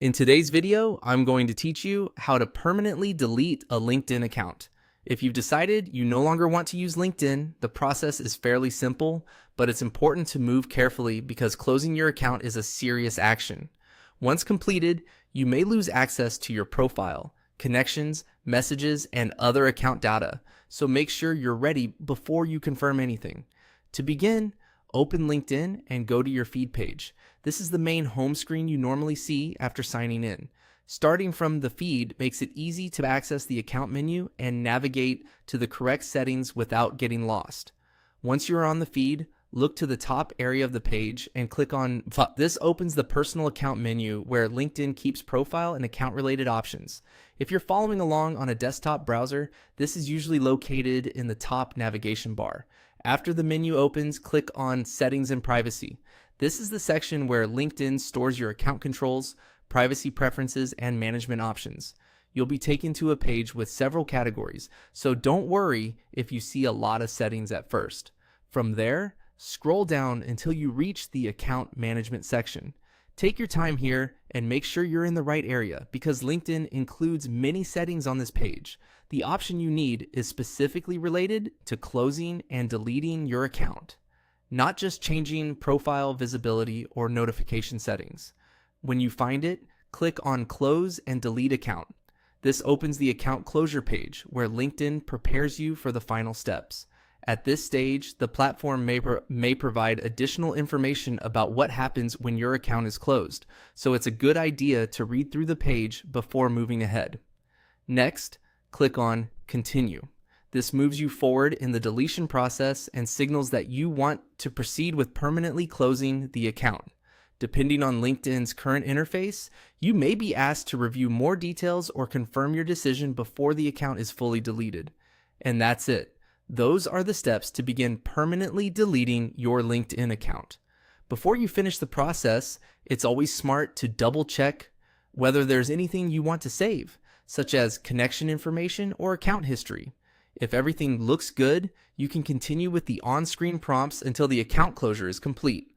In today's video, I'm going to teach you how to permanently delete a LinkedIn account. If you've decided you no longer want to use LinkedIn, the process is fairly simple, but it's important to move carefully because closing your account is a serious action. Once completed, you may lose access to your profile, connections, messages, and other account data, so make sure you're ready before you confirm anything. To begin, open LinkedIn and go to your feed page. This is the main home screen you normally see after signing in. Starting from the feed makes it easy to access the account menu and navigate to the correct settings without getting lost. Once you're on the feed, look to the top area of the page and click on this. Opens the personal account menu where LinkedIn keeps profile and account related options. If you're following along on a desktop browser, this is usually located in the top navigation bar. After the menu opens, click on Settings and Privacy. This is the section where LinkedIn stores your account controls, privacy preferences, and management options. You'll be taken to a page with several categories, so don't worry if you see a lot of settings at first. From there, scroll down until you reach the account management section. Take your time here and make sure you're in the right area because LinkedIn includes many settings on this page. The option you need is specifically related to closing and deleting your account, not just changing profile visibility or notification settings. When you find it, click on Close and Delete Account. This opens the account closure page where LinkedIn prepares you for the final steps. At this stage, the platform may provide additional information about what happens when your account is closed, so it's a good idea to read through the page before moving ahead. Next, click on Continue. This moves you forward in the deletion process and signals that you want to proceed with permanently closing the account. Depending on LinkedIn's current interface, you may be asked to review more details or confirm your decision before the account is fully deleted. And that's it. Those are the steps to begin permanently deleting your LinkedIn account. Before you finish the process, it's always smart to double check whether there's anything you want to save, such as connection information or account history. If everything looks good, you can continue with the on-screen prompts until the account closure is complete.